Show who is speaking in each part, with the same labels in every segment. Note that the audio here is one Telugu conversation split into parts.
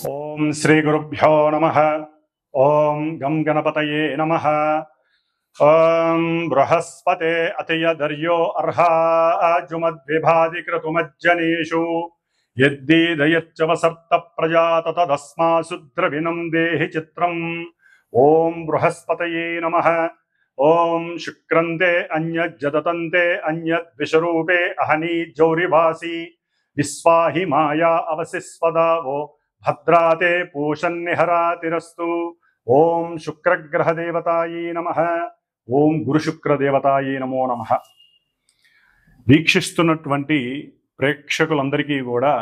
Speaker 1: ఓం శ్రీ గురుభ్యో నమః. ఓం గం గణపతయే నమః. ఓం బృహస్పతే అతియదర్యో అర్హాజుమద్విభాది క్రతుమజ్జనేషు యద్దీదయచ్చవసర్త ప్రజాత తదస్మాసు ద్రవిణం దేహి చిత్రం. ఓం బృహస్పతయే నమః. ఓం శుక్రంతే అన్యజ్జదతంతే అన్యద్విషరూపే అహనీ జౌరివాసి విశ్వాహి మాయా అవసిస్వదావో భద్రాతే పూషన్నిహరాతిరస్తు. ఓం శుక్రగ్రహదేవతాయే నమః. ఓం గురుశుక్రదేవతాయే నమో నమః. వీక్షిస్తున్నటువంటి ప్రేక్షకులందరికీ కూడా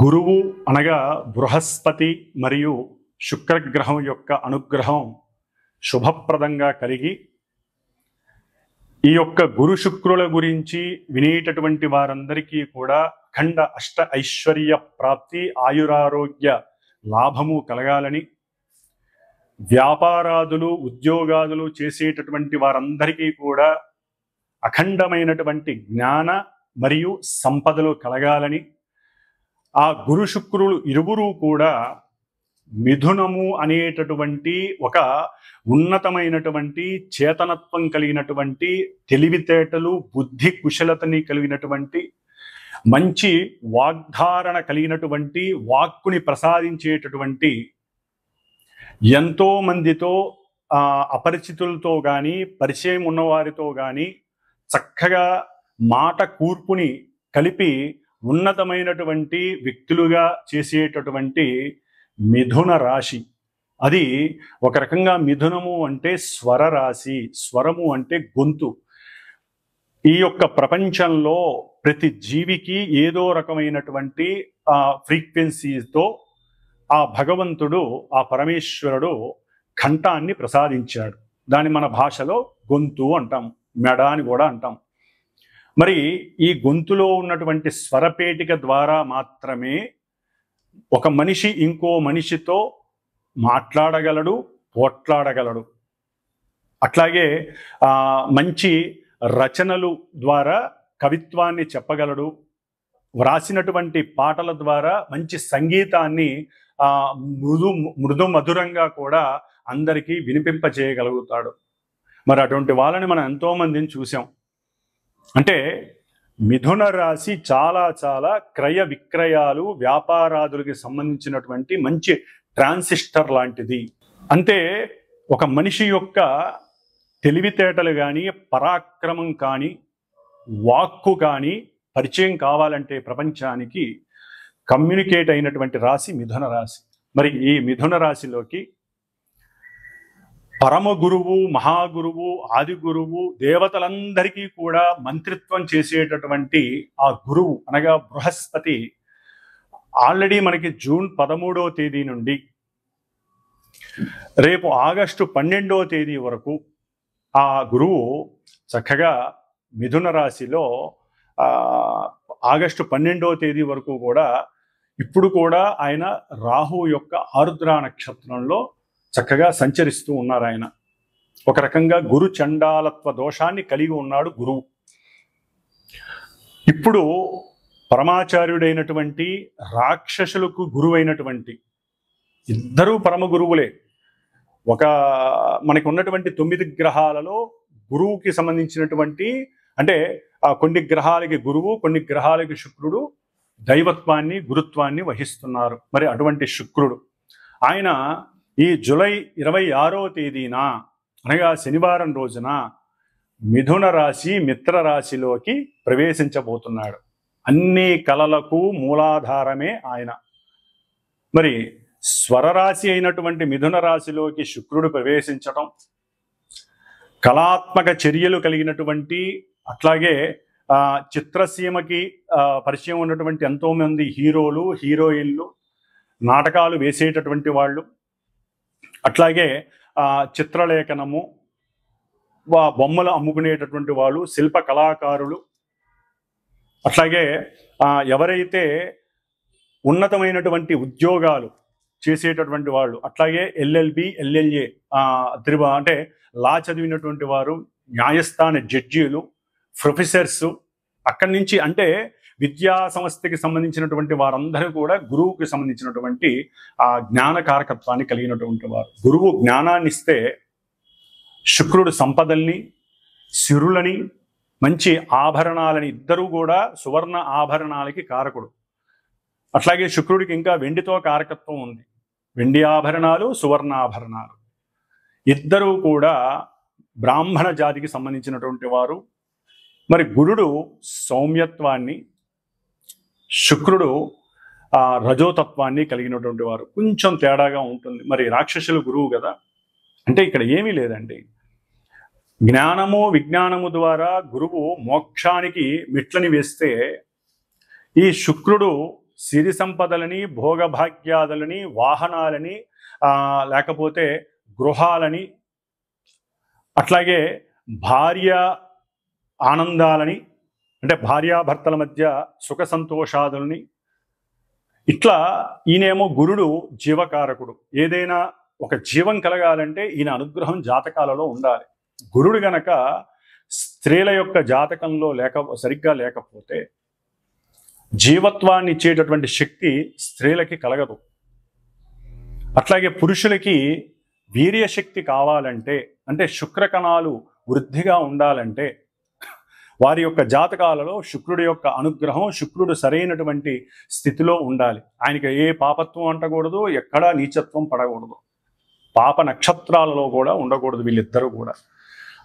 Speaker 1: గురువు అనగా బృహస్పతి మరియు శుక్రగ్రహం యొక్క అనుగ్రహం శుభప్రదంగా కలిగి ఈ యొక్క గురు శుక్రుల గురించి వినేటటువంటి వారందరికీ కూడా అఖండ అష్ట ఐశ్వర్య ప్రాప్తి, ఆయురారోగ్య లాభము కలగాలని, వ్యాపారాదులు ఉద్యోగాదులు చేసేటటువంటి వారందరికీ కూడా అఖండమైనటువంటి జ్ఞాన మరియు సంపదలు కలగాలని, ఆ గురు శుక్రులు ఇరువురు కూడా మిథునము అనేటటువంటి ఒక ఉన్నతమైనటువంటి చేతనత్వం కలిగినటువంటి, తెలివితేటలు బుద్ధి కుశలతని కలిగినటువంటి, మంచి వాగ్ధారణ కలిగినటువంటి, వాక్కుని ప్రసాదించేటటువంటి, ఎంతో మందితో అపరిచితులతో కానీ పరిచయం ఉన్నవారితో కానీ చక్కగా మాట కూర్పుని కలిపి ఉన్నతమైనటువంటి వ్యక్తులుగా చేసేటటువంటి మిథున రాశి. అది ఒక రకంగా మిథునము అంటే స్వర రాశి, స్వరము అంటే గొంతు. ఈ యొక్క ప్రపంచంలో ప్రతి జీవికి ఏదో రకమైనటువంటి ఫ్రీక్వెన్సీతో ఆ భగవంతుడు, ఆ పరమేశ్వరుడు కంఠాన్ని ప్రసాదించాడు. దాన్ని మన భాషలో గొంతు అంటాం, మెడ అని కూడా అంటాం. మరి ఈ గొంతులో ఉన్నటువంటి స్వరపేటిక ద్వారా మాత్రమే ఒక మనిషి ఇంకో మనిషితో మాట్లాడగలడు, పోట్లాడగలడు. అట్లాగే మంచి రచనలు ద్వారా కవిత్వాన్ని చెప్పగలడు. వ్రాసినటువంటి పాటల ద్వారా మంచి సంగీతాన్ని మృదు మధురంగా కూడా అందరికీ వినిపింపజేయగలుగుతాడు. మరి అటువంటి వాళ్ళని మనం ఎంతోమందిని చూసాం. అంటే మిథున రాశి చాలా చాలా క్రయ విక్రయాలు, వ్యాపారాదులకి సంబంధించినటువంటి మంచి ట్రాన్సిస్టర్ లాంటిది. అంటే ఒక మనిషి యొక్క తెలివితేటలు కానీ, పరాక్రమం కానీ, వాక్కు కానీ పరిచయం కావాలంటే ప్రపంచానికి కమ్యూనికేట్ అయినటువంటి రాశి మిథున రాశి. మరి ఈ మిథున రాశిలోకి పరమ గురువు, మహాగురువు, ఆది గురువు, దేవతలందరికీ కూడా మంత్రిత్వం చేసేటటువంటి ఆ గురువు అనగా బృహస్పతి ఆల్రెడీ మనకి జూన్ 13వ తేదీ నుండి రేపు ఆగస్టు 12వ తేదీ వరకు ఆ గురువు చక్కగా మిథున రాశిలో ఆగస్టు 12వ తేదీ వరకు కూడా ఇప్పుడు కూడా ఆయన రాహు యొక్క ఆరుద్ర నక్షత్రంలో చక్కగా సంచరిస్తూ ఉన్నారు. ఆయన ఒక రకంగా గురు చండాలత్వ దోషాన్ని కలిగి ఉన్నాడు గురువు. ఇప్పుడు పరమాచార్యుడైనటువంటి, రాక్షసులకు గురువైనటువంటి ఇద్దరూ పరమ గురువులే. మనకి ఉన్నటువంటి 9 గ్రహాలలో గురువుకి సంబంధించినటువంటి, అంటే కొన్ని గ్రహాలకి గురువు, కొన్ని గ్రహాలకి శుక్రుడు దైవత్వాన్ని, గురుత్వాన్ని వహిస్తున్నారు. మరి అటువంటి శుక్రుడు ఆయన ఈ జూలై 26వ తేదీన అనగా శనివారం రోజున మిథున రాశి మిత్ర రాశిలోకి ప్రవేశించబోతున్నాడు. అన్ని కళలకు మూలాధారమే ఆయన. మరి స్వరరాశి అయినటువంటి మిథున రాశిలోకి శుక్రుడు ప్రవేశించటం, కళాత్మక చర్యలు కలిగినటువంటి, అట్లాగే చిత్రసీమకి పరిచయం ఉన్నటువంటి ఎంతోమంది హీరోలు, హీరోయిన్లు, నాటకాలు వేసేటటువంటి వాళ్ళు, అట్లాగే చిత్రలేఖనము, బొమ్మలు అమ్ముకునేటటువంటి వాళ్ళు, శిల్ప కళాకారులు, అట్లాగే ఎవరైతే ఉన్నతమైనటువంటి ఉద్యోగాలు చేసేటటువంటి వాళ్ళు, అట్లాగే ఎల్ఎల్బి, ఎల్ఎల్ఏ అంటే లా చదివినటువంటి వారు, న్యాయస్థాన జడ్జీలు, ప్రొఫెసర్స్, అక్కడి నుంచి అంటే విద్యా సంస్థకి సంబంధించినటువంటి వారందరూ కూడా గురువుకి సంబంధించినటువంటి ఆ జ్ఞాన కారకత్వాన్ని కలిగినటువంటి వారు. గురువు జ్ఞానాన్ని ఇస్తే శుక్రుడు సంపదల్ని, సిరులని, మంచి ఆభరణాలని, ఇద్దరూ కూడా సువర్ణ ఆభరణాలకి కారకుడు. అట్లాగే శుక్రుడికి ఇంకా వెండితో కారకత్వం ఉంది. వెండి ఆభరణాలు, సువర్ణ ఆభరణాలు, ఇద్దరూ కూడా బ్రాహ్మణ జాతికి సంబంధించినటువంటి వారు. మరి గురుడు సౌమ్యత్వాన్ని, శుక్రుడు రజోతత్వాన్ని కలిగినటువంటి వారు. కొంచెం తేడాగా ఉంటుంది. మరి రాక్షసులు గురువు కదా, అంటే ఇక్కడ ఏమీ లేదండి. జ్ఞానము విజ్ఞానము ద్వారా గురువు మోక్షానికి మెట్లని వేస్తే, ఈ శుక్రుడు సిరి సంపదలని, భోగభాగ్యాదులని, వాహనాలని, లేకపోతే గృహాలని, అట్లాగే భార్య ఆనందాలని, అంటే భార్యాభర్తల మధ్య సుఖ సంతోషాదులని, ఇట్లా ఈయనేమో గురుడు జీవకారకుడు. ఏదైనా ఒక జీవం కలగాలంటే ఈయన అనుగ్రహం జాతకాలలో ఉండాలి. గురుడు గనక స్త్రీల యొక్క జాతకంలో సరిగ్గా లేకపోతే జీవత్వాన్ని ఇచ్చేటటువంటి శక్తి స్త్రీలకి కలగదు. అట్లాగే పురుషులకి వీర్యశక్తి కావాలంటే, అంటే శుక్రకణాలు వృద్ధిగా ఉండాలంటే వారి యొక్క జాతకాలలో శుక్రుడి యొక్క అనుగ్రహం, శుక్రుడు సరైనటువంటి స్థితిలో ఉండాలి. ఆయనకి ఏ పాపత్వం అంటకూడదు, ఎక్కడా నీచత్వం పడకూడదు, పాప నక్షత్రాలలో కూడా ఉండకూడదు వీళ్ళిద్దరూ కూడా.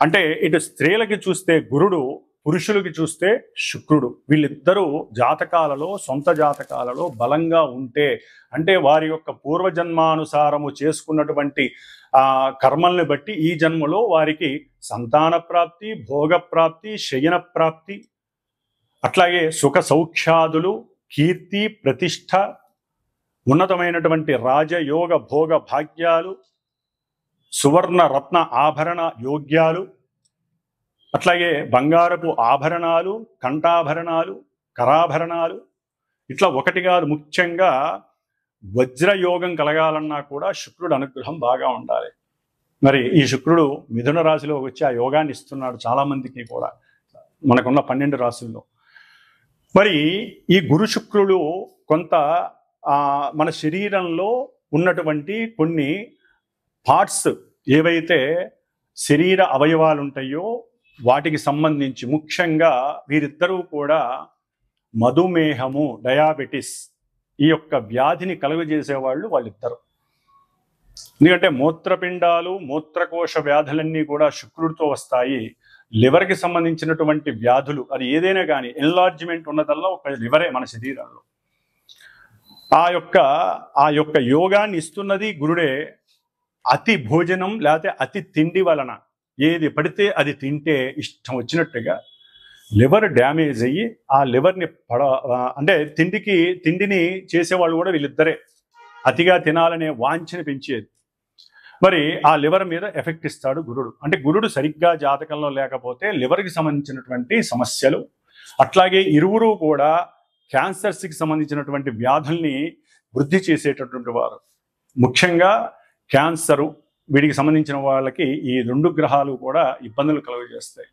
Speaker 1: అంటే ఇటు స్త్రీలకి చూస్తే గురుడు, పురుషులకి చూస్తే శుక్రుడు. వీళ్ళిద్దరూ జాతకాలలో, సొంత జాతకాలలో బలంగా ఉంటే, అంటే వారి యొక్క పూర్వజన్మానుసారము చేసుకున్నటువంటి కర్మల్ని బట్టి ఈ జన్మలో వారికి సంతాన ప్రాప్తి, భోగప్రాప్తి, శయన ప్రాప్తి, అట్లాగే సుఖ సౌఖ్యాదులు, కీర్తి, ప్రతిష్ట, ఉన్నతమైనటువంటి రాజయోగ భోగ భాగ్యాలు, సువర్ణ రత్న ఆభరణ యోగ్యాలు, అట్లాగే బంగారపు ఆభరణాలు, కంఠాభరణాలు, కరాభరణాలు, ఇట్లా ఒకటి కాదు, ముఖ్యంగా వజ్రయోగం కలగాలన్నా కూడా శుక్రుడు అనుగ్రహం బాగా ఉండాలి. మరి ఈ శుక్రుడు మిథున రాశిలో వచ్చి ఆ యోగాన్ని ఇస్తున్నాడు చాలామందికి కూడా, మనకున్న 12 రాశుల్లో. మరి ఈ గురు శుక్రుడు కొంత మన శరీరంలో ఉన్నటువంటి కొన్ని పార్ట్స్ ఏవైతే శరీర అవయవాలు ఉంటాయో వాటికి సంబంధించి, ముఖ్యంగా వీరిద్దరూ కూడా మధుమేహము, డయాబెటిస్, ఈ యొక్క వ్యాధిని కలుగజేసేవాళ్ళు వాళ్ళిద్దరు. ఎందుకంటే మూత్రపిండాలు, మూత్రకోశ వ్యాధులన్నీ కూడా శుక్రుడితో వస్తాయి. లివర్కి సంబంధించినటువంటి వ్యాధులు, అది ఏదైనా కానీ ఎన్లార్జ్మెంట్ ఉన్నదల్లా ఒక లివరే మన శరీరంలో. ఆ యొక్క యోగాన్ని ఇస్తున్నది గురుడే. అతి భోజనం లేకపోతే అతి తిండి వలన ఏది పడితే అది తింటే ఇష్టం వచ్చినట్టుగా లివర్ డ్యామేజ్ అయ్యి ఆ లివర్ని అంటే తిండిని చేసేవాళ్ళు కూడా వీళ్ళిద్దరే. అతిగా తినాలనే వాంఛని పెంచేది. మరి ఆ లివర్ మీద ఎఫెక్ట్ ఇస్తాడు గురుడు. అంటే గురుడు సరిగ్గా జాతకంలో లేకపోతే లివర్కి సంబంధించినటువంటి సమస్యలు, అట్లాగే ఇరువురు కూడా క్యాన్సర్స్కి సంబంధించినటువంటి వ్యాధుల్ని వృద్ధి చేసేటటువంటి వారు. ముఖ్యంగా క్యాన్సరు, వీటికి సంబంధించిన వాళ్ళకి ఈ 2 గ్రహాలు కూడా ఇబ్బందులు కలుగజేస్తాయి.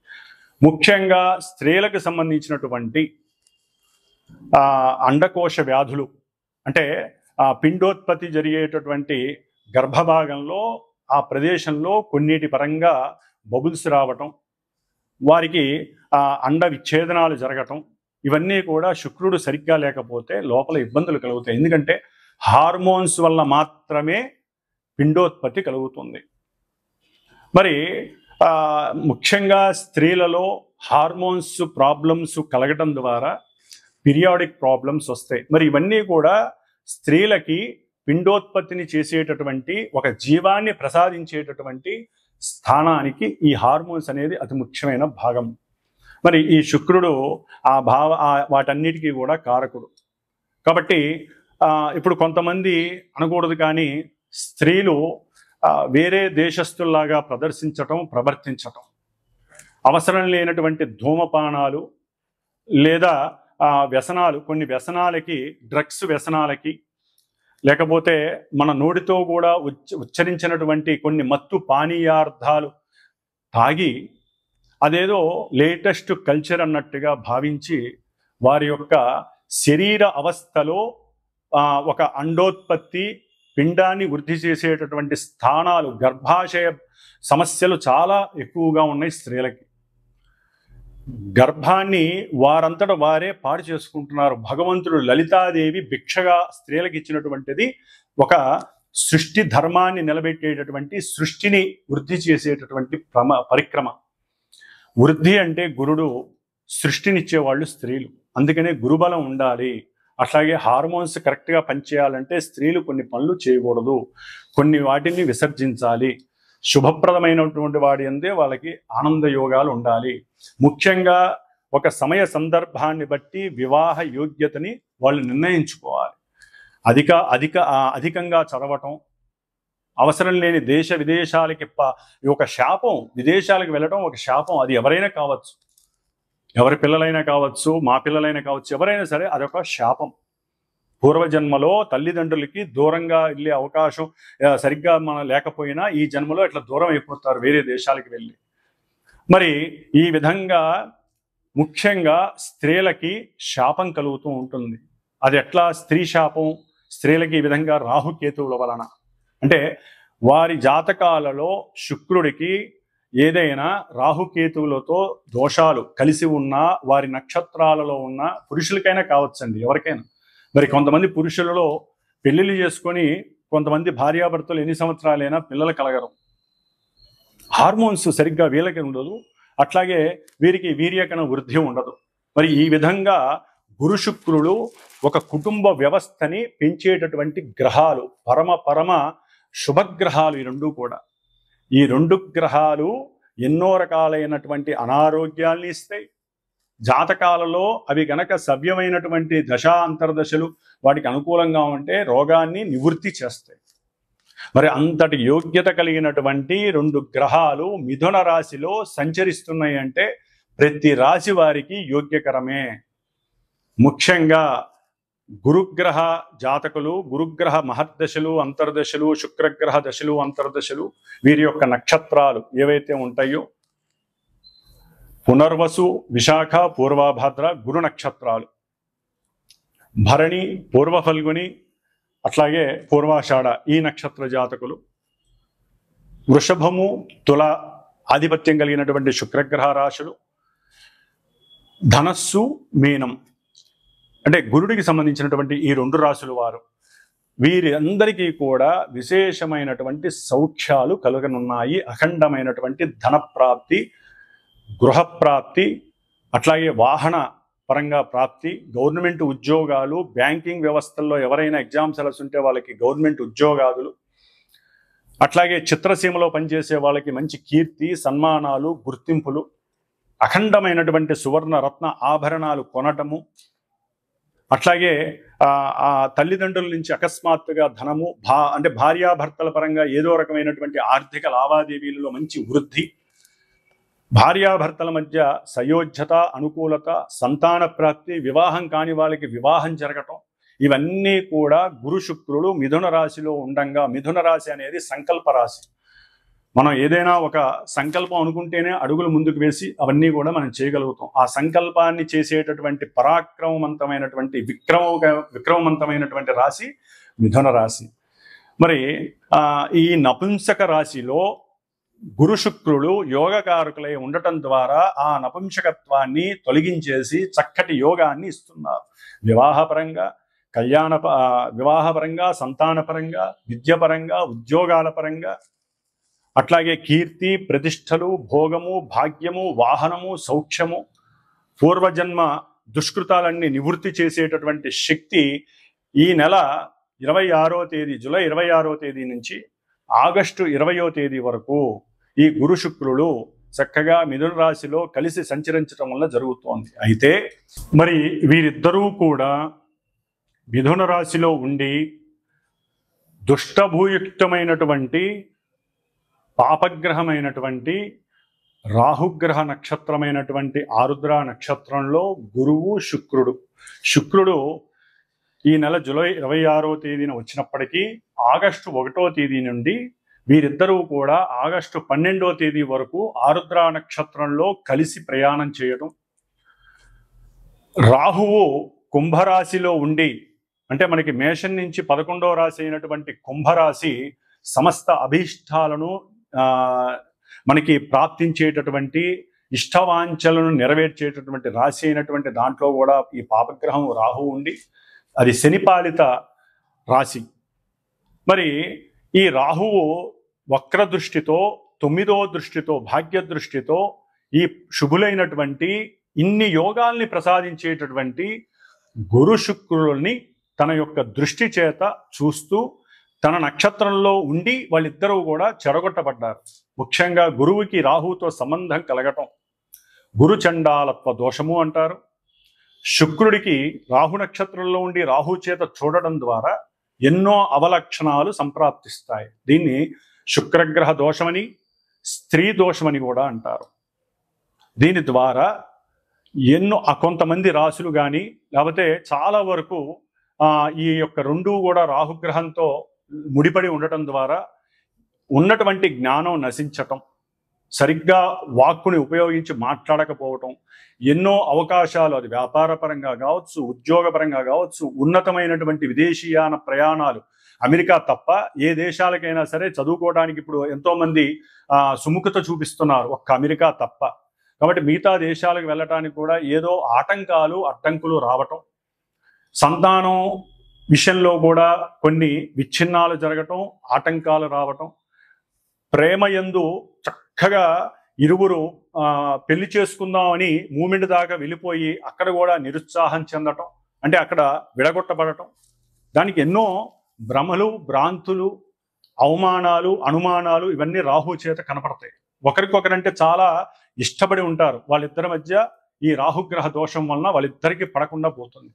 Speaker 1: ముఖ్యంగా స్త్రీలకు సంబంధించినటువంటి అండకోశ వ్యాధులు, అంటే పిండోత్పత్తి జరిగేటటువంటి గర్భభాగంలో ఆ ప్రదేశంలో కొన్నిటి పరంగా బబుల్స్ రావటం, వారికి అండ విచ్ఛేదనాలు జరగటం, ఇవన్నీ కూడా శుక్రుడు సరిగ్గా లేకపోతే లోపల ఇబ్బందులు కలుగుతాయి. ఎందుకంటే హార్మోన్స్ వల్ల మాత్రమే పిండోత్పత్తి కలుగుతుంది. మరి ముఖ్యంగా స్త్రీలలో హార్మోన్స్ ప్రాబ్లమ్స్ కలగటం ద్వారా పీరియాడిక్ ప్రాబ్లమ్స్ వస్తాయి. మరి ఇవన్నీ కూడా స్త్రీలకి పిండోత్పత్తిని చేసేటటువంటి, ఒక జీవాన్ని ప్రసాదించేటటువంటి స్థానానికి ఈ హార్మోన్స్ అనేది అతి ముఖ్యమైన భాగం. మరి ఈ శుక్రుడు వాటన్నిటికీ కూడా కారకుడు. కాబట్టి ఇప్పుడు కొంతమంది అనకూడదు కానీ స్త్రీలు వేరే దేశస్తుల్లాగా ప్రవర్తించటం, అవసరం లేనటువంటి ధూమపానాలు లేదా వ్యసనాలు, కొన్ని వ్యసనాలకి, డ్రగ్స్ వ్యసనాలకి, లేకపోతే మన నోటితో కూడా ఉచ్చరించినటువంటి కొన్ని మత్తు పానీయార్థాలు తాగి అదేదో లేటెస్ట్ కల్చర్ అన్నట్టుగా భావించి వారి యొక్క శరీర అవస్థలో ఒక అండోత్పత్తి పిండాన్ని వృద్ధి చేసేటటువంటి స్థానాలు, గర్భాశయ సమస్యలు చాలా ఎక్కువగా ఉన్నాయి స్త్రీలకి. గర్భాన్ని వారంతట వారే పాడు చేసుకుంటున్నారు. భగవంతుడు లలితాదేవి భిక్షగా స్త్రీలకు ఇచ్చినటువంటిది ఒక సృష్టి ధర్మాన్ని నిలబెట్టేటటువంటి, సృష్టిని వృద్ధి చేసేటటువంటి పరిక్రమ. వృద్ధి అంటే గురుడు, సృష్టినిచ్చేవాళ్ళు స్త్రీలు. అందుకనే గురుబలం ఉండాలి. అట్లాగే హార్మోన్స్ కరెక్ట్గా పనిచేయాలంటే స్త్రీలు కొన్ని పనులు చేయకూడదు, కొన్ని వాటిని విసర్జించాలి. శుభప్రదమైనటువంటి వాడి అందే వాళ్ళకి ఆనంద యోగాలు ఉండాలి. ముఖ్యంగా ఒక సమయ సందర్భాన్ని బట్టి వివాహ యోగ్యతని వాళ్ళు నిర్ణయించుకోవాలి. అధికంగా చదవటం, అవసరం లేని దేశ విదేశాలకి ఒక శాపం. విదేశాలకు వెళ్ళటం ఒక శాపం. అది ఎవరైనా కావచ్చు, ఎవరి పిల్లలైనా కావచ్చు, మా పిల్లలైనా కావచ్చు, ఎవరైనా సరే అదొక శాపం. పూర్వజన్మలో తల్లిదండ్రులకి దూరంగా వెళ్ళే అవకాశం సరిగ్గా మనం లేకపోయినా ఈ జన్మలో ఇట్లా దూరం అయిపోతారు వేరే దేశాలకు వెళ్ళి. మరి ఈ విధంగా ముఖ్యంగా స్త్రీలకి శాపం కలుగుతూ ఉంటుంది. అది ఎట్లా స్త్రీ శాపం? స్త్రీలకి ఈ విధంగా రాహుకేతువుల వలన. అంటే వారి జాతకాలలో శుక్రుడికి ఏదైనా రాహుకేతువులతో దోషాలు కలిసి ఉన్నా, వారి నక్షత్రాలలో ఉన్న పురుషులకైనా కావచ్చండి, ఎవరికైనా. మరి కొంతమంది పురుషులలో పెళ్లిళ్ళు చేసుకొని కొంతమంది భార్యాభర్తలు ఎన్ని సంవత్సరాలైనా పిల్లలు కలగరు. హార్మోన్స్ సరిగ్గా వీళ్ళకి ఉండదు, అట్లాగే వీరికి వీర్యకణ వృద్ధి ఉండదు. మరి ఈ విధంగా గురు శుక్రుడు ఒక కుటుంబ వ్యవస్థని పెంచేటటువంటి గ్రహాలు, పరమ శుభగ్రహాలు ఈ రెండు కూడా. ఈ రెండు గ్రహాలు ఎన్నో రకాలైనటువంటి అనారోగ్యాల్ని ఇస్తాయి. జాతకాలలో అవి గనక సవ్యమైనటువంటి దశా అంతర్దశలు వాటికి అనుకూలంగా ఉంటే రోగాన్ని నివృత్తి చేస్తాయి. మరి అంతటి యోగ్యత కలిగినటువంటి రెండు గ్రహాలు మిథున రాశిలో సంచరిస్తున్నాయి అంటే ప్రతి రాశి వారికి యోగ్యకరమే. ముఖ్యంగా గురుగ్రహ జాతకులు, గురుగ్రహ మహర్దశలు, అంతర్దశలు, శుక్రగ్రహ దశలు, అంతర్దశలు, వీరి యొక్క నక్షత్రాలు ఏవైతే ఉంటాయో పునర్వసు, విశాఖ, పూర్వభాద్ర గురు నక్షత్రాలు, భరణి, పూర్వ ఫల్గుని, అట్లాగే పూర్వాషాఢ ఈ నక్షత్ర జాతకులు, వృషభము, తుల ఆధిపత్యం కలిగినటువంటి శుక్రగ్రహ రాశులు, ధనస్సు, మీనం అంటే గురుడికి సంబంధించినటువంటి ఈ రెండు రాశులు వారు, వీరి అందరికీ కూడా విశేషమైనటువంటి సౌఖ్యాలు కలుగనున్నాయి. అఖండమైనటువంటి ధనప్రాప్తి, గృహప్రాప్తి, అట్లాగే వాహన పరంగా ప్రాప్తి, గవర్నమెంట్ ఉద్యోగాలు, బ్యాంకింగ్ వ్యవస్థల్లో ఎవరైనా ఎగ్జామ్స్ ఉంటే వాళ్ళకి గవర్నమెంట్ ఉద్యోగాలు, అట్లాగే చిత్రసీమలో పనిచేసే వాళ్ళకి మంచి కీర్తి, సన్మానాలు, గుర్తింపులు, అఖండమైనటువంటి సువర్ణ రత్న ఆభరణాలు కొనటము, అట్లాగే ఆ తల్లిదండ్రుల నుంచి అకస్మాత్తుగా ధనము, అంటే భార్యాభర్తల పరంగా ఏదో రకమైనటువంటి ఆర్థిక లావాదేవీలలో మంచి వృద్ధి, భార్యాభర్తల మధ్య సయోధ్యత, అనుకూలత, సంతాన ప్రాప్తి, వివాహం కాని వాళ్ళకి వివాహం జరగటం, ఇవన్నీ కూడా గురు శుక్రుడు మిథున రాశిలో ఉండంగా. మిథున రాశి అనేది సంకల్ప రాశి. మనం ఏదైనా ఒక సంకల్పం అనుకుంటేనే అడుగులు ముందుకు వేసి అవన్నీ కూడా మనం చేయగలుగుతాం. ఆ సంకల్పాన్ని చేసేటటువంటి పరాక్రమవంతమైనటువంటి విక్రమవంతమైనటువంటి రాశి మిథున రాశి. మరి ఈ నపుంసక రాశిలో గురు శుక్రుడు యోగకారకులై ఉండటం ద్వారా ఆ నపుంసకత్వాన్ని తొలగించేసి చక్కటి యోగాన్ని ఇస్తున్నారు. వివాహపరంగా, వివాహపరంగా, సంతానపరంగా, విద్యపరంగా, ఉద్యోగాల పరంగా, అట్లాగే కీర్తి, ప్రతిష్టలు, భోగము, భాగ్యము, వాహనము, సౌఖ్యము, పూర్వజన్మ దుష్కృతాలన్నీ నివృత్తి చేసేటటువంటి శక్తి ఈ నెల 26వ తేదీ, జూలై 26వ తేదీ నుంచి ఆగస్టు 20వ తేదీ వరకు ఈ గురు శుక్రులు చక్కగా మిథున రాశిలో కలిసి సంచరించడం వల్ల జరుగుతోంది. అయితే మరి వీరిద్దరూ కూడా మిథున రాశిలో ఉండి దుష్టభూయుక్తమైనటువంటి పాపగ్రహమైనటువంటి రాహుగ్రహ నక్షత్రమైనటువంటి ఆరుద్ర నక్షత్రంలో గురువు శుక్రుడు ఈ నెల జూలై 26వ తేదీన వచ్చినప్పటికీ ఆగస్టు 1వ తేదీ నుండి వీరిద్దరూ కూడా ఆగస్టు 12వ తేదీ వరకు ఆరుద్ర నక్షత్రంలో కలిసి ప్రయాణం చేయడం, రాహువు కుంభరాశిలో ఉండి, అంటే మనకి మేషం నుంచి 11వ రాశి అయినటువంటి కుంభరాశి సమస్త అభీష్టాలను మనకి ప్రాప్తించేటటువంటి ఇష్టవాంఛలను నెరవేర్చేటటువంటి రాశి అయినటువంటి దాంట్లో కూడా ఈ పాపగ్రహం రాహువు ఉండి, అది శనిపాలిత రాశి. మరి ఈ రాహువు వక్ర దృష్టితో, 9వ దృష్టితో, భాగ్య దృష్టితో ఈ శుభులైనటువంటి ఇన్ని యోగాల్ని ప్రసాదించేటటువంటి గురు శుక్రుల్ని తన యొక్క దృష్టి చేత చూస్తూ తన నక్షత్రంలో ఉండి వాళ్ళిద్దరూ కూడా చెడగొట్టబడ్డారు. ముఖ్యంగా గురువుకి రాహువుతో సంబంధం కలగటం గురు చండాలత్వ దోషము అంటారు. శుక్రుడికి రాహు నక్షత్రంలో ఉండి రాహు చేత చూడడం ద్వారా ఎన్నో అవలక్షణాలు సంప్రాప్తిస్తాయి. దీన్ని శుక్రగ్రహ దోషమని, స్త్రీ దోషమని కూడా అంటారు. దీని ద్వారా ఎన్నో కొంతమంది రాశులు కానీ లేకపోతే చాలా వరకు ఈ యొక్క రెండూ కూడా రాహుగ్రహంతో ముడిపడి ఉండటం ద్వారా ఉన్నటువంటి జ్ఞానం నశించటం, సరిగ్గా వాక్కుని ఉపయోగించి మాట్లాడకపోవటం, ఎన్నో అవకాశాలు, అది వ్యాపారపరంగా కావచ్చు, ఉద్యోగపరంగా కావచ్చు, ఉన్నతమైనటువంటి విదేశీయాన ప్రయాణాలు, అమెరికా తప్ప ఏ దేశాలకైనా సరే చదువుకోవడానికి ఇప్పుడు ఎంతోమంది సుముఖత చూపిస్తున్నారు, ఒక్క అమెరికా తప్ప. కాబట్టి మిగతా దేశాలకు వెళ్ళటానికి కూడా ఏదో ఆటంకాలు, అడ్డంకులు రావటం, సంతానం విషయంలో కూడా కొన్ని విచ్ఛిన్నాలు జరగటం, ఆటంకాలు రావటం, ప్రేమయందు చక్కగా ఇరువురు పెళ్లి చేసుకుందామని మూమెంట్ దాకా వెళ్ళిపోయి అక్కడ కూడా నిరుత్సాహం చెందటం, అంటే అక్కడ విడగొట్టబడటం, దానికి ఎన్నో భ్రమలు, భ్రాంతులు, అవమానాలు, అనుమానాలు ఇవన్నీ రాహు చేత కనపడతాయి. ఒకరికొకరంటే చాలా ఇష్టపడి ఉంటారు, వాళ్ళిద్దరి మధ్య ఈ రాహుగ్రహ దోషం వలన వాళ్ళిద్దరికీ పడకుండా పోతుంది.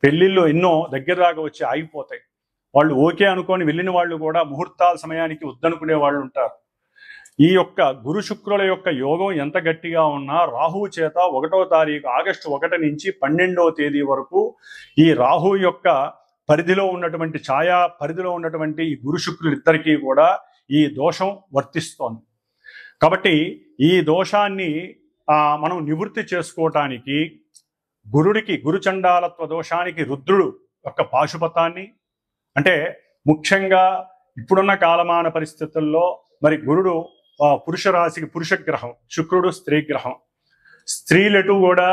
Speaker 1: పెళ్లిళ్ళు ఎన్నో దగ్గర దాకా వచ్చి ఆగిపోతాయి. వాళ్ళు ఓకే అనుకొని వెళ్ళిన వాళ్ళు కూడా ముహూర్తాల సమయానికి వద్దనుకునే వాళ్ళు ఉంటారు. ఈ యొక్క గురు శుక్రుల యొక్క యోగం ఎంత గట్టిగా ఉన్నా రాహువు చేత 1వ తారీఖు ఆగస్టు 1 నుంచి 12వ తేదీ వరకు ఈ రాహు యొక్క పరిధిలో ఉన్నటువంటి ఛాయా పరిధిలో ఉన్నటువంటి ఈ గురు శుక్రులు ఇద్దరికీ కూడా ఈ దోషం వర్తిస్తోంది. కాబట్టి ఈ దోషాన్ని మనం నివృత్తి చేసుకోవటానికి గురుడికి, గురుచండాలత్వ దోషానికి రుద్రుడు యొక్క పాశుపతాన్ని, అంటే ముఖ్యంగా ఇప్పుడున్న కాలమాన పరిస్థితుల్లో మరి గురుడు పురుష రాశికి పురుష గ్రహం, శుక్రుడు స్త్రీ గ్రహం. స్త్రీలటు కూడా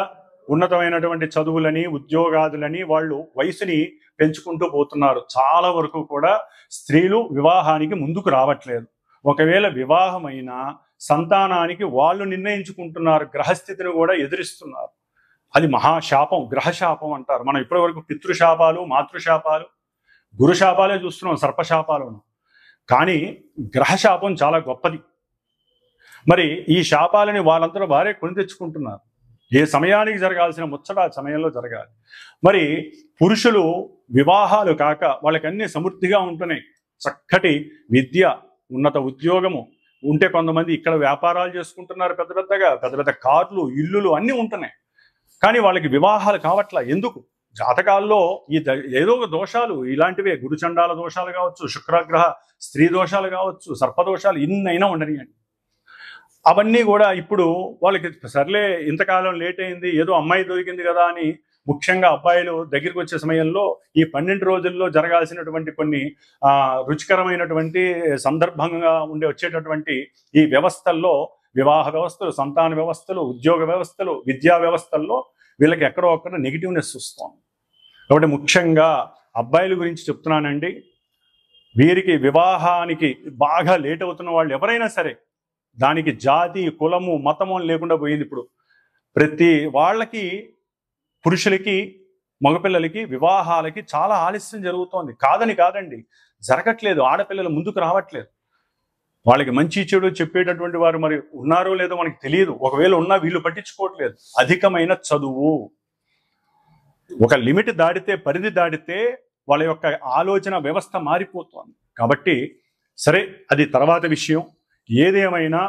Speaker 1: ఉన్నతమైనటువంటి చదువులని, ఉద్యోగాదులని వాళ్ళు వయసుని పెంచుకుంటూ పోతున్నారు. చాలా వరకు కూడా స్త్రీలు వివాహానికి ముందుకు రావట్లేదు. ఒకవేళ వివాహమైనా సంతానానికి వాళ్ళు నిర్ణయించుకుంటున్నారు, గ్రహస్థితిని కూడా ఎదిరిస్తున్నారు. అది మహాశాపం, గ్రహశాపం అంటారు. మనం ఇప్పటి వరకు పితృశాపాలు, మాతృశాపాలు, గురుశాపాలే చూస్తున్నాం, సర్పశాపాలను. కానీ గ్రహశాపం చాలా గొప్పది. మరి ఈ శాపాలని వాళ్ళంతా వారే కొని తెచ్చుకుంటున్నారు. ఏ సమయానికి జరగాల్సిన ముచ్చట ఆ సమయంలో జరగాలి. మరి పురుషులు వివాహాలు కాక వాళ్ళకన్నీ సమృద్ధిగా ఉంటున్నాయి. చక్కటి విద్య, ఉన్నత ఉద్యోగము ఉంటే, కొంతమంది ఇక్కడ వ్యాపారాలు చేసుకుంటున్నారు, పెద్ద పెద్ద కార్లు, ఇల్లులు అన్నీ ఉంటున్నాయి. కానీ వాళ్ళకి వివాహాలు కావట్లా. ఎందుకు? జాతకాల్లో ఈ ఏదో ఒక దోషాలు ఇలాంటివే, గురుచండాల దోషాలు కావచ్చు, శుక్రగ్రహ స్త్రీ దోషాలు కావచ్చు, సర్పదోషాలు ఇన్నైనా ఉండనియండి. అవన్నీ కూడా ఇప్పుడు వాళ్ళకి సర్లే ఇంతకాలం లేట్ అయింది, ఏదో అమ్మాయి దొరికింది కదా అని, ముఖ్యంగా అబ్బాయిలు దగ్గరికి వచ్చే సమయంలో ఈ 12 రోజుల్లో జరగాల్సినటువంటి కొన్ని రుచికరమైనటువంటి సందర్భంగా వచ్చేటటువంటి ఈ వ్యవస్థల్లో, వివాహ వ్యవస్థలు, సంతాన వ్యవస్థలు, ఉద్యోగ వ్యవస్థలు, విద్యా వ్యవస్థల్లో వీళ్ళకి ఎక్కడో ఒక్కడ నెగిటివ్నెస్ వస్తుంది. కాబట్టి ముఖ్యంగా అబ్బాయిల గురించి చెప్తున్నానండి. వీరికి వివాహానికి బాగా లేట్ అవుతున్న వాళ్ళు ఎవరైనా సరే, దానికి జాతి, కులము, మతము లేకుండా పోయింది. ఇప్పుడు ప్రతి వాళ్ళకి, పురుషులకి, మగపిల్లలకి వివాహాలకి చాలా ఆలస్యం జరుగుతోంది. కాదండి, జరగట్లేదు. ఆడపిల్లలు ముందుకు రావట్లేదు. వాళ్ళకి మంచి చెడు చెప్పేటటువంటి వారు మరి ఉన్నారో లేదో మనకి తెలియదు. ఒకవేళ ఉన్నా వీళ్ళు పట్టించుకోవట్లేదు. అధికమైన చదువు, ఒక లిమిట్ దాటితే, పరిధి దాటితే వాళ్ళ యొక్క ఆలోచన వ్యవస్థ మారిపోతుంది. కాబట్టి సరే, అది తర్వాత విషయం. ఏదేమైనా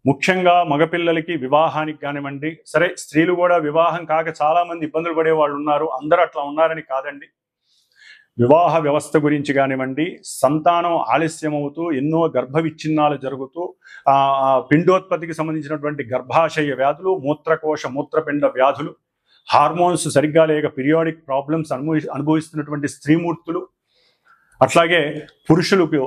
Speaker 1: ముఖ్యంగా మగపిల్లలకి వివాహానికి కానివ్వండి, సరే స్త్రీలు కూడా వివాహం కాక చాలామంది ఇబ్బందులు పడే వాళ్ళు ఉన్నారు. అందరూ అట్లా ఉన్నారని కాదండి. వివాహ వ్యవస్థ గురించి కానివ్వండి, సంతానం ఆలస్యం అవుతూ ఎన్నో గర్భ విచ్ఛిన్నాలు జరుగుతూ పిండోత్పత్తికి సంబంధించినటువంటి గర్భాశయ వ్యాధులు, మూత్రకోశ మూత్రపిండ వ్యాధులు, హార్మోన్స్ సరిగ్గా లేక పీరియాడిక్ ప్రాబ్లమ్స్ అనుభవిస్తున్నటువంటి స్త్రీమూర్తులు, అట్లాగే పురుషులకు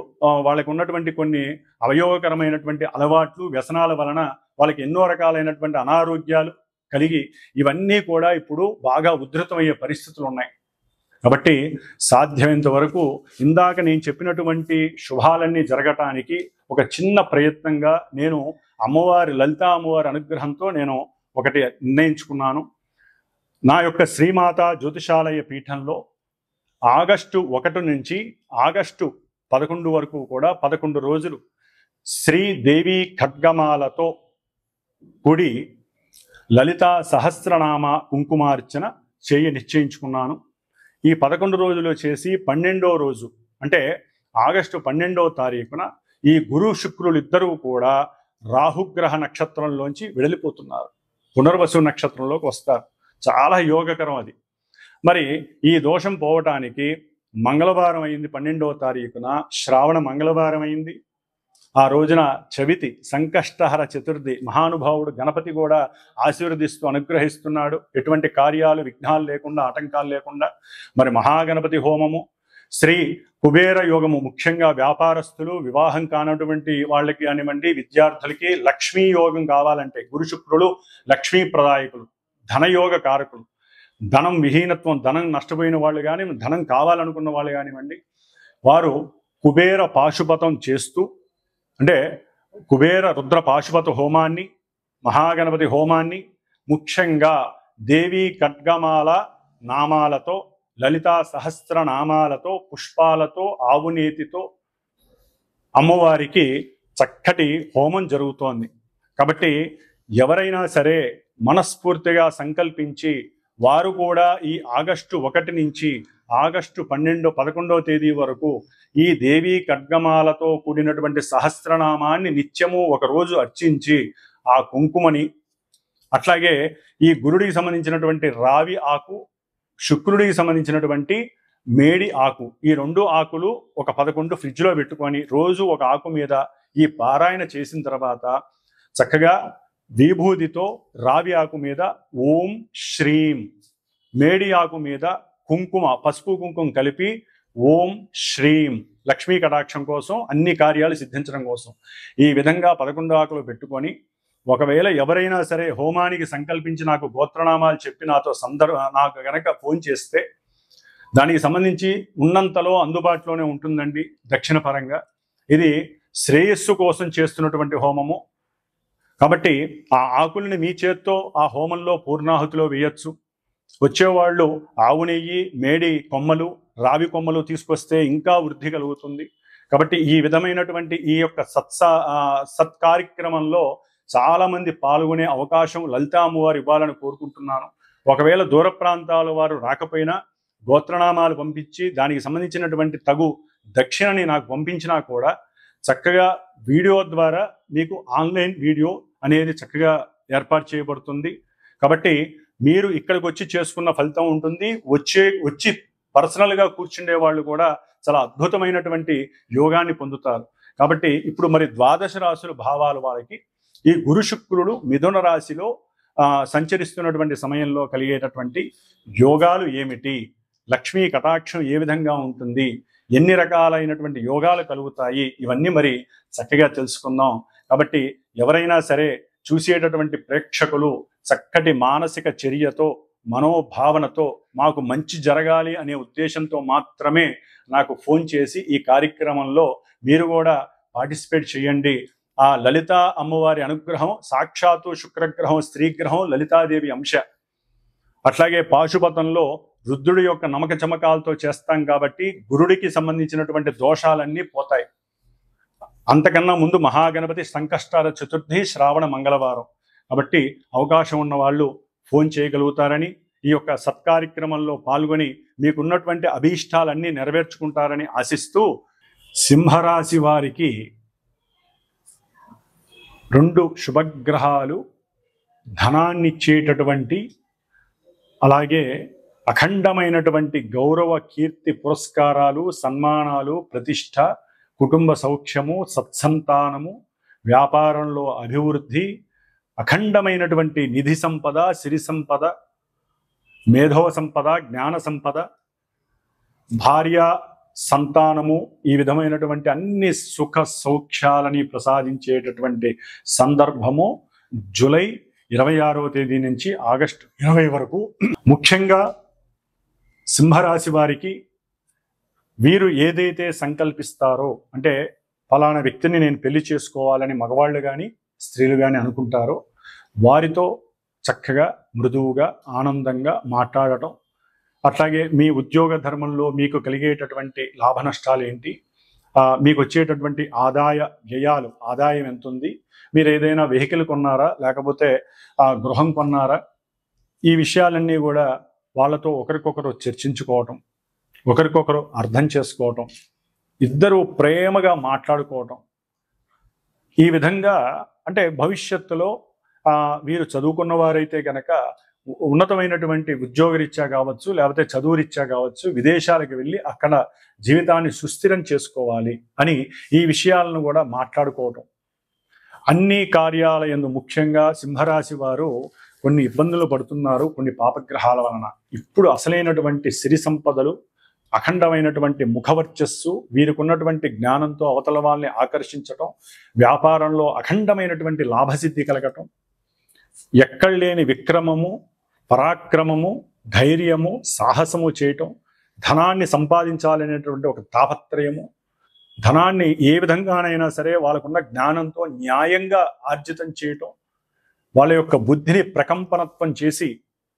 Speaker 1: వాళ్ళకు ఉన్నటువంటి కొన్ని అవయోగకరమైనటువంటి అలవాట్లు, వ్యసనాల వలన వాళ్ళకి ఎన్నో రకాలైనటువంటి అనారోగ్యాలు కలిగి ఇవన్నీ కూడా ఇప్పుడు బాగా ఉధృతమయ్యే పరిస్థితులు ఉన్నాయి. కాబట్టి సాధ్యమైనంత వరకు ఇందాక నేను చెప్పినటువంటి శుభాలన్నీ జరగటానికి ఒక చిన్న ప్రయత్నంగా నేను లలితా అమ్మవారి అనుగ్రహంతో నేను ఒకటి నిర్ణయించుకున్నాను. నా యొక్క శ్రీమాత జ్యోతిషాలయ పీఠంలో ఆగస్టు 1 నుంచి ఆగస్టు 11 వరకు కూడా 11 రోజులు శ్రీదేవి ఖడ్గమాలతో కూడి లలితా సహస్రనామ కుంకుమార్చన నిశ్చయించుకున్నాను. ఈ 11 రోజులు చేసి 12వ రోజు అంటే ఆగస్టు 12వ తారీఖున ఈ గురు శుక్రులు ఇద్దరూ కూడా రాహుగ్రహ నక్షత్రంలోంచి వెళ్ళిపోతున్నారు, పునర్వసు నక్షత్రంలోకి వస్తారు. చాలా యోగకరం అది. మరి ఈ దోషం పోవటానికి మంగళవారం అయింది, 12వ తారీఖున శ్రావణ మంగళవారం అయింది. ఆ రోజున చవితి, సంకష్టహర చతుర్థి, మహానుభావుడు గణపతి కూడా ఆశీర్వదిస్తూ అనుగ్రహిస్తున్నాడు, ఎటువంటి కార్యాలు విఘ్నాలు లేకుండా, ఆటంకాలు లేకుండా. మరి మహాగణపతి హోమము, శ్రీ కుబేర యోగము, ముఖ్యంగా వ్యాపారస్తులు, వివాహం కానటువంటి వాళ్ళకి కానివ్వండి, విద్యార్థులకి లక్ష్మీ యోగం కావాలంటే గురు శుక్రులు లక్ష్మీ ప్రదాయకులు, ధనయోగ కారకులు. ధనం విహీనత్వం, ధనం నష్టపోయిన వాళ్ళు కానీ, ధనం కావాలనుకున్న వాళ్ళు కానివ్వండి, వారు కుబేర పాశుపతం చేస్తూ, అంటే కుబేర రుద్ర పాశుపత హోమాన్ని, మహాగణపతి హోమాన్ని ముఖ్యంగా దేవీ ఖడ్గమాల నామాలతో, లలితా సహస్ర నామాలతో, పుష్పాలతో, ఆవునేతితో అమ్మవారికి చక్కటి హోమం జరుగుతోంది. కాబట్టి ఎవరైనా సరే మనస్ఫూర్తిగా సంకల్పించి వారు కూడా ఈ ఆగస్టు 1 నుంచి ఆగస్టు 11వ తేదీ వరకు ఈ దేవీ ఖడ్గమాలతో కూడినటువంటి సహస్రనామాన్ని నిత్యము ఒకరోజు అర్చించి ఆ కుంకుమని, అట్లాగే ఈ గురుడికి సంబంధించినటువంటి రావి ఆకు, శుక్రుడికి సంబంధించినటువంటి మేడి ఆకు, ఈ 2 ఆకులు ఒక 11 ఫ్రిడ్జ్లో పెట్టుకొని రోజు ఒక ఆకు మీద ఈ పారాయణ చేసిన తర్వాత చక్కగా విభూతితో రావి ఆకు మీద ఓం శ్రీం, మేడి ఆకు మీద కుంకుమ, పసుపు కుంకుమ కలిపి ఓం శ్రీం, లక్ష్మీ కటాక్షం కోసం, అన్ని కార్యాలు సిద్ధించడం కోసం ఈ విధంగా 11 ఆకులు పెట్టుకొని, ఒకవేళ ఎవరైనా సరే హోమానికి సంకల్పించి నాకు గోత్రనామాలు చెప్పి నాకు గనక ఫోన్ చేస్తే దానికి సంబంధించి ఉన్నంతలో అందుబాటులోనే ఉంటుందండి. దక్షిణ పరంగా ఇది శ్రేయస్సు కోసం చేస్తున్నటువంటి హోమము కాబట్టి ఆ ఆకుల్ని మీ చేత్తో ఆ హోమంలో పూర్ణాహుతిలో వేయచ్చు. వచ్చేవాళ్ళు ఆవు నెయ్యి, మేడి కొమ్మలు, రావి కొమ్మలు తీసుకొస్తే ఇంకా వృద్ధి కలుగుతుంది. కాబట్టి ఈ విధమైనటువంటి ఈ యొక్క సత్కార్యక్రమంలో చాలామంది పాల్గొనే అవకాశం లలితా అమ్మవారు ఇవ్వాలని కోరుకుంటున్నాను. ఒకవేళ దూర ప్రాంతాల వారు రాకపోయినా గోత్రనామాలు పంపించి దానికి సంబంధించినటువంటి తగు దక్షిణని నాకు పంపించినా కూడా చక్కగా వీడియో ద్వారా మీకు ఆన్లైన్ వీడియో అనేది చక్కగా ఏర్పాటు చేయబడుతుంది. కాబట్టి మీరు ఇక్కడికి వచ్చి చేసుకున్న ఫలితం ఉంటుంది. వచ్చి పర్సనల్గా కూర్చుండే వాళ్ళు కూడా చాలా అద్భుతమైనటువంటి యోగాన్ని పొందుతారు. కాబట్టి ఇప్పుడు మరి 12 రాశుల భావాలు వారికి ఈ గురు శుక్రుడు మిథున రాశిలో సంచరిస్తున్నటువంటి సమయంలో కలిగేటటువంటి యోగాలు ఏమిటి, లక్ష్మీ కటాక్షం ఏ విధంగా ఉంటుంది, ఎన్ని రకాలైనటువంటి యోగాలు కలుగుతాయి, ఇవన్నీ మరి చక్కగా తెలుసుకుందాం. కాబట్టి ఎవరైనా సరే చూసేటటువంటి ప్రేక్షకులు చక్కటి మానసిక చర్యతో, మనోభావనతో మాకు మంచి జరగాలి అనే ఉద్దేశంతో మాత్రమే నాకు ఫోన్ చేసి ఈ కార్యక్రమంలో మీరు కూడా పార్టిసిపేట్ చేయండి. ఆ లలితా అమ్మవారి అనుగ్రహం, సాక్షాత్తు శుక్రగ్రహం, స్త్రీగ్రహం, లలితాదేవి అంశ. అట్లాగే పాశుపతంలో రుద్రుడి యొక్క నమక చమకాలతో చేస్తాం కాబట్టి గురుడికి సంబంధించినటువంటి దోషాలన్నీ పోతాయి. అంతకన్నా ముందు మహాగణపతి సంకష్టాల చతుర్థి, శ్రావణ మంగళవారం. కాబట్టి అవకాశం ఉన్న వాళ్ళు ఫోన్ చేయగలుగుతారని, ఈ యొక్క సత్కార్యక్రమంలో పాల్గొని మీకున్నటువంటి అభీష్టాలన్నీ నెరవేర్చుకుంటారని ఆశిస్తూ, సింహరాశి వారికి 2 శుభగ్రహాలు ధనాన్నిచ్చేటటువంటి, అలాగే అఖండమైనటువంటి గౌరవ, కీర్తి, పురస్కారాలు, సన్మానాలు, ప్రతిష్ట, కుటుంబ సౌఖ్యము, సత్సంతానము, వ్యాపారంలో అభివృద్ధి, అఖండమైనటువంటి నిధి సంపద, సిరి సంపద, మేధో సంపద, జ్ఞాన సంపద, భార్య, సంతానము, ఈ విధమైనటువంటి అన్ని సుఖ సౌఖ్యాలని ప్రసాదించేటటువంటి సందర్భము జూలై 26వ తేదీ నుంచి ఆగస్టు 20 వరకు. ముఖ్యంగా సింహరాశి వారికి వీరు ఏదైతే సంకల్పిస్తారో, అంటే ఫలానా వ్యక్తిని నేను పెళ్లి చేసుకోవాలని మగవాళ్ళు కానీ స్త్రీలు కానీ అనుకుంటారో, వారితో చక్కగా మృదువుగా ఆనందంగా మాట్లాడటం, అట్లాగే మీ ఉద్యోగ ధర్మంలో మీకు కలిగేటటువంటి లాభ నష్టాలు ఏంటి, మీకు వచ్చేటటువంటి ఆదాయ వ్యయాలు, ఆదాయం ఎంత ఉంది, మీరు ఏదైనా వెహికల్ కొన్నారా లేకపోతే గృహం కొన్నారా, ఈ విషయాలన్నీ కూడా వాళ్ళతో ఒకరికొకరు చర్చించుకోవటం, ఒకరికొకరు అర్థం చేసుకోవటం, ఇద్దరు ప్రేమగా మాట్లాడుకోవటం. ఈ విధంగా అంటే భవిష్యత్తులో వీరు చదువుకున్న వారైతే కనుక ఉన్నతమైనటువంటి ఉద్యోగరీత్యా కావచ్చు, లేకపోతే చదువురీత్యా కావచ్చు, విదేశాలకు వెళ్ళి అక్కడ జీవితాన్ని సుస్థిరం చేసుకోవాలి అని ఈ విషయాలను కూడా మాట్లాడుకోవటం. అన్ని కార్యాలయందు ముఖ్యంగా సింహరాశి వారు కొన్ని ఇబ్బందులు పడుతున్నారు కొన్ని పాపగ్రహాల వలన. ఇప్పుడు అసలైనటువంటి సిరి సంపదలు, అఖండమైనటువంటి ముఖవర్చస్సు, వీరికి ఉన్నటువంటి జ్ఞానంతో అవతల వాళ్ళని ఆకర్షించటం, వ్యాపారంలో అఖండమైనటువంటి లాభసిద్ధి కలగటం, ఎక్కడ లేని విక్రమము, పరాక్రమము, ధైర్యము, సాహసము చేయటం, ధనాన్ని సంపాదించాలనేటువంటి ఒక తాపత్రయము, ధనాన్ని ఏ విధంగానైనా సరే వాళ్ళకున్న జ్ఞానంతో న్యాయంగా ఆర్జితం చేయటం, వాళ్ళ యొక్క బుద్ధిని ప్రకంపనత్వం చేసి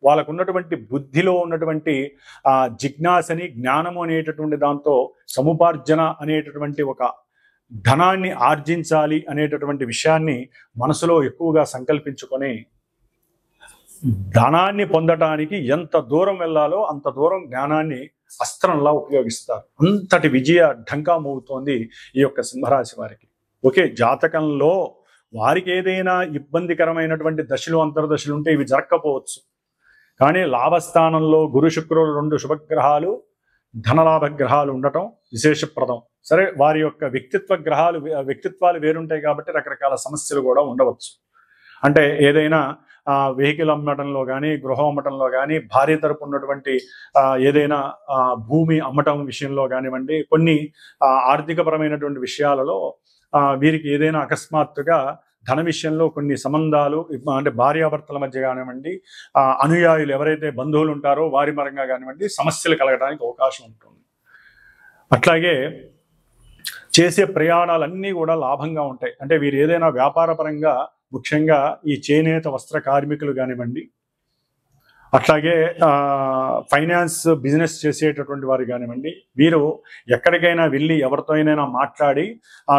Speaker 1: వాళ్ళకు ఉన్నటువంటి బుద్ధిలో ఉన్నటువంటి జిజ్ఞాసని, జ్ఞానము అనేటటువంటి దాంతో సముపార్జన అనేటటువంటి ఒక ధనాన్ని ఆర్జించాలి అనేటటువంటి విషయాన్ని మనసులో ఎక్కువగా సంకల్పించుకొని ధనాన్ని పొందటానికి ఎంత దూరం వెళ్ళాలో అంత దూరం జ్ఞానాన్ని అస్త్రంలా ఉపయోగిస్తారు. అంతటి విజయ ఢంకా మోగుతోంది ఈ యొక్క సింహరాశి వారికి. ఓకే, జాతకంలో వారికి ఏదైనా ఇబ్బందికరమైనటువంటి దశలు, అంతర్దశలు ఉంటే ఇవి జరగకపోవచ్చు. కానీ లాభస్థానంలో గురు శుక్రులు 2 శుభగ్రహాలు, ధనలాభ గ్రహాలు ఉండటం విశేషప్రదం. సరే, వారి యొక్క వ్యక్తిత్వాలు వేరుంటాయి కాబట్టి రకరకాల సమస్యలు కూడా ఉండవచ్చు. అంటే ఏదైనా వెహికల్ అమ్మటంలో కానీ, గృహం అమ్మటంలో కానీ, భార్య తరపు ఉన్నటువంటి ఏదైనా భూమి అమ్మటం విషయంలో కానివ్వండి, కొన్ని ఆర్థికపరమైనటువంటి విషయాలలో వీరికి ఏదైనా అకస్మాత్తుగా ధన విషయంలో కొన్ని సంబంధాలు, అంటే భార్యాభర్తల మధ్య కానివ్వండి, అనుయాయులు ఎవరైతే బంధువులు ఉంటారో వారి పరంగా కానివ్వండి సమస్యలు కలగడానికి అవకాశం ఉంటుంది. అట్లాగే చేసే ప్రయాణాలన్నీ కూడా లాభంగా ఉంటాయి. అంటే వీరు ఏదైనా వ్యాపార పరంగా, ముఖ్యంగా ఈ చేనేత వస్త్ర కార్మికులు కానివ్వండి, అట్లాగే ఫైనాన్స్ బిజినెస్ చేసేటటువంటి వారు కానివ్వండి, వీరు ఎక్కడికైనా వెళ్ళి ఎవరితో అయినా మాట్లాడి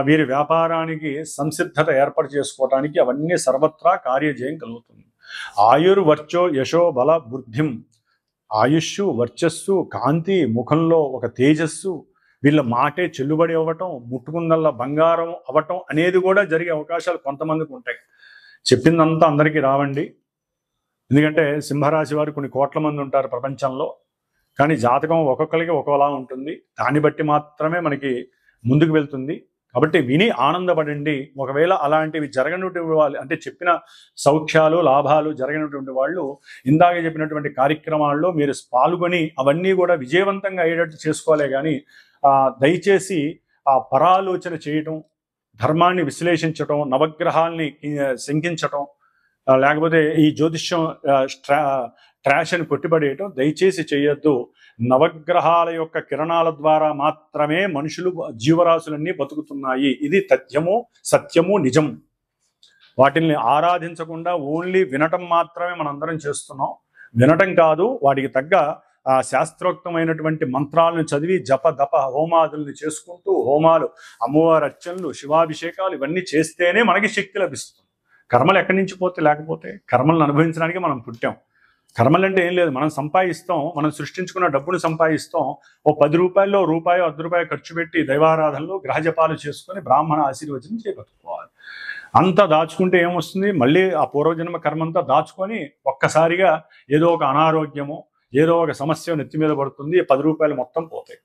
Speaker 1: వీరి వ్యాపారానికి సంసిద్ధత ఏర్పాటు చేసుకోవటానికి అవన్నీ సర్వత్రా కార్యజయం కలుగుతుంది. ఆయుర్వర్చో యశో బల వృద్ధిం, ఆయుష్, వర్చస్సు, కాంతి, ముఖంలో ఒక తేజస్సు, వీళ్ళ మాటే చెల్లుబడి అవ్వటం, ముట్టుకుందల్లా బంగారం అవ్వటం అనేది కూడా జరిగే అవకాశాలు కొంతమందికి ఉంటాయి. చెప్పిందంతా అందరికీ రావండి, ఎందుకంటే సింహరాశి వారు కొన్ని కోట్ల మంది ఉంటారు ప్రపంచంలో. కానీ జాతకం ఒక్కొక్కరికి ఒక్కోలా ఉంటుంది, దాన్ని బట్టి మాత్రమే మనకి ముందుకు వెళ్తుంది. కాబట్టి విని ఆనందపడండి. ఒకవేళ అలాంటివి జరగనటువంటి వాళ్ళు, అంటే చెప్పిన సౌఖ్యాలు, లాభాలు జరగనటువంటి వాళ్ళు ఇందాక చెప్పినటువంటి కార్యక్రమాల్లో మీరు పాల్గొని అవన్నీ కూడా విజయవంతంగా అయ్యేటట్టు చేసుకోవాలే కానీ దయచేసి పరాలోచన చేయటం, ధర్మాన్ని విశ్లేషించటం, నవగ్రహాల్ని శంకించటం, లేకపోతే ఈ జ్యోతిష్యం ట్రాష్ అని కొట్టిపడేయటం దయచేసి చేయొద్దు. నవగ్రహాల యొక్క కిరణాల ద్వారా మాత్రమే మనుషులు, జీవరాశులన్నీ బతుకుతున్నాయి. ఇది తథ్యము, సత్యము, నిజం. వాటిని ఆరాధించకుండా ఓన్లీ వినటం మాత్రమే మనందరం చేస్తున్నాం. వినటం కాదు, వాటికి తగ్గ శాస్త్రోక్తమైనటువంటి మంత్రాలను చదివి జప దప హోమాదుల్ని చేసుకుంటూ, హోమాలు, అమ్మవారి అర్చనలు, శివాభిషేకాలు ఇవన్నీ చేస్తేనే మనకి శక్తి లభిస్తుంది. కర్మలు ఎక్కడి నుంచి పోతే, లేకపోతే కర్మలను అనుభవించడానికి మనం పుట్టాం. కర్మలు అంటే ఏం లేదు, మనం సంపాదిస్తాం, మనం సృష్టించుకున్న డబ్బును సంపాదిస్తాం. ఓ 10 రూపాయల్లో రూపాయో 10 రూపాయలు ఖర్చు పెట్టి దైవారాధనలు, గ్రహజపాలు చేసుకొని బ్రాహ్మణ ఆశీర్వచనం చేపట్టుకోవాలి. అంతా దాచుకుంటే ఏమొస్తుంది, మళ్ళీ ఆ పూర్వజన్మ కర్మంతా దాచుకొని ఒక్కసారిగా ఏదో ఒక అనారోగ్యము, ఏదో ఒక సమస్య నెత్తి మీద పడుతుంది, 10 రూపాయలు మొత్తం పోతాయి.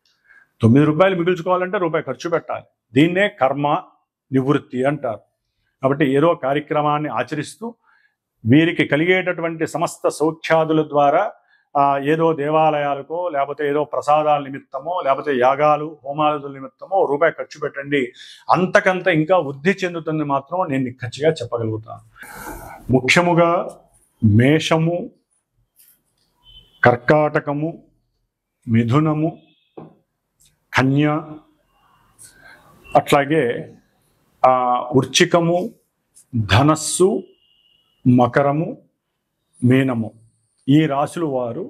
Speaker 1: 9 రూపాయలు మిగుల్చుకోవాలంటే రూపాయి ఖర్చు పెట్టాలి. దీన్నే కర్మ నివృత్తి అంటారు. కాబట్టి ఏదో కార్యక్రమాన్ని ఆచరిస్తూ వీరికి కలిగేటటువంటి సమస్త సౌఖ్యాదుల ద్వారా ఏదో దేవాలయాలకో లేకపోతే ఏదో ప్రసాదాల నిమిత్తమో లేకపోతే యాగాలు హోమాల నిమిత్తమో రూపాయి ఖర్చు పెట్టండి, అంతకంత ఇంకా వృద్ధి చెందుతుంది మాత్రం నేను నిక్కచ్చిగా చెప్పగలుగుతాను. ముఖ్యముగా మేషము, కర్కాటకము, మిథునము, కన్య, అట్లాగే వృశ్చికము, ధనస్సు, మకరము, మీనము, ఈ రాశుల వారు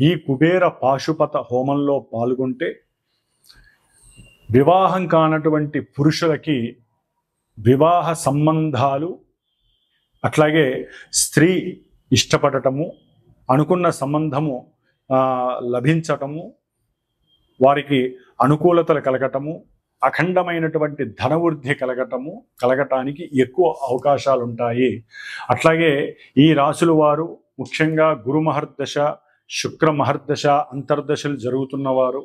Speaker 1: ఈ కుబేర పాశుపత హోమంలో పాల్గొంటే వివాహం కానటువంటి పురుషులకి వివాహ సంబంధాలు, అట్లాగే స్త్రీ ఇష్టపడటము, అనుకున్న సంబంధము లభించటము, వారికి అనుకూలతలు కలగటము, అఖండమైనటువంటి ధనవృద్ధి కలగటానికి ఎక్కువ అవకాశాలు ఉంటాయి. అట్లాగే ఈ రాశుల వారు ముఖ్యంగా గురు మహర్దశ, శుక్ర మహర్దశ అంతర్దశలు జరుగుతున్నవారు,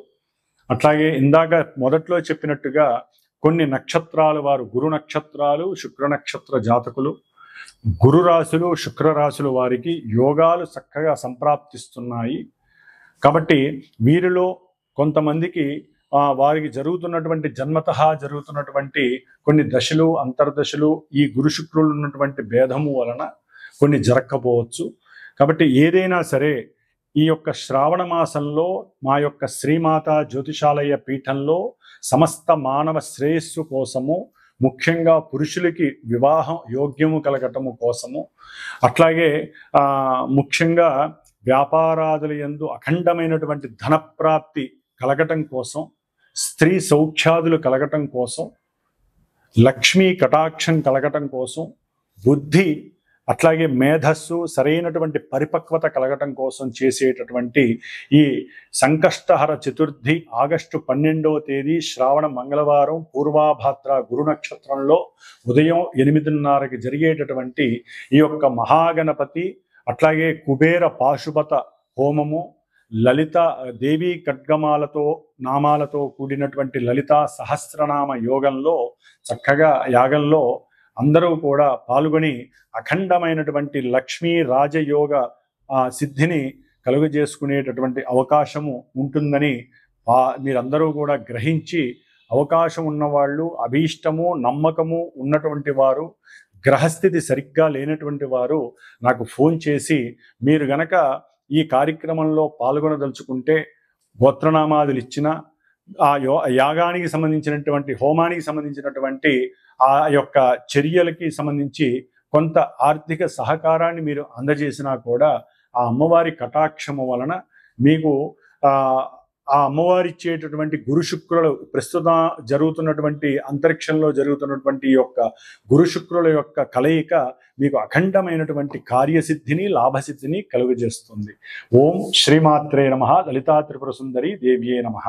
Speaker 1: అట్లాగే ఇందాక మొదట్లో చెప్పినట్టుగా కొన్ని నక్షత్రాలు వారు గురు నక్షత్రాలు, శుక్ర నక్షత్ర జాతకులు, గురు రాశులు, శుక్ర రాశులు వారికి యోగాలు చక్కగా సంప్రాప్తిస్తున్నాయి. కాబట్టి వీరిలో కొంతమందికి వారికి జరుగుతున్నటువంటి జన్మతః జరుగుతున్నటువంటి కొన్ని దశలు, అంతర్దశలు ఈ గురు శుక్రులు ఉన్నటువంటి భేదము వలన కొన్ని జరగకపోవచ్చు. కాబట్టి ఏదైనా సరే ఈ యొక్క శ్రావణ మాసంలో మా యొక్క శ్రీమాత జ్యోతిషాలయ పీఠంలో సమస్త మానవ శ్రేయస్సు కోసము, ముఖ్యంగా పురుషులకి వివాహం యోగ్యము కలగటము కోసము, అట్లాగే ముఖ్యంగా వ్యాపారాదుల యందు అఖండమైనటువంటి ధనప్రాప్తి కలగటం కోసం, స్త్రీ సౌఖ్యాదులు కలగటం కోసం, లక్ష్మీ కటాక్షం కలగటం కోసం, బుద్ధి అట్లాగే మేధస్సు సరైనటువంటి పరిపక్వత కలగటం కోసం చేసేటటువంటి ఈ సంకష్టహర చతుర్థి ఆగస్టు 12వ తేదీ శ్రావణ మంగళవారం పూర్వాభాద్ర గురు నక్షత్రంలో ఉదయం 8:30కి జరిగేటటువంటి ఈ యొక్క మహాగణపతి అట్లాగే కుబేర పాశుపత హోమము, లలిత దేవీ ఖడ్గమాలతో నామాలతో కూడినటువంటి లలిత సహస్రనామ యోగంలో చక్కగా యాగంలో అందరూ కూడా పాల్గొని అఖండమైనటువంటి లక్ష్మీ రాజయోగ సిద్ధిని కలుగజేసుకునేటటువంటి అవకాశము ఉంటుందని మీరందరూ కూడా గ్రహించి, అవకాశం ఉన్నవాళ్ళు, అభీష్టము నమ్మకము ఉన్నటువంటి వారు, గ్రహస్థితి సరిగ్గా లేనటువంటి వారు నాకు ఫోన్ చేసి మీరు గనక ఈ కార్యక్రమంలో పాల్గొనదలుచుకుంటే గోత్రనామాదులు ఇచ్చిన ఆ యాగానికి సంబంధించినటువంటి హోమానికి సంబంధించినటువంటి ఆ యొక్క చర్యలకి సంబంధించి కొంత ఆర్థిక సహకారాన్ని మీరు అందజేసినా కూడా ఆ అమ్మవారి కటాక్షము వలన మీకు ఆ అమ్మవారి ఇచ్చేటటువంటి గురు శుక్రులు ప్రస్తుతం జరుగుతున్నటువంటి అంతరిక్షంలో జరుగుతున్నటువంటి యొక్క గురు శుక్రుల యొక్క కలయిక మీకు అఖండమైనటువంటి కార్యసిద్ధిని లాభసిద్ధిని కలుగజేస్తుంది. ఓం శ్రీమాత్రే నమః. లలితా త్రిపుర సుందరి దేవ్యే నమః.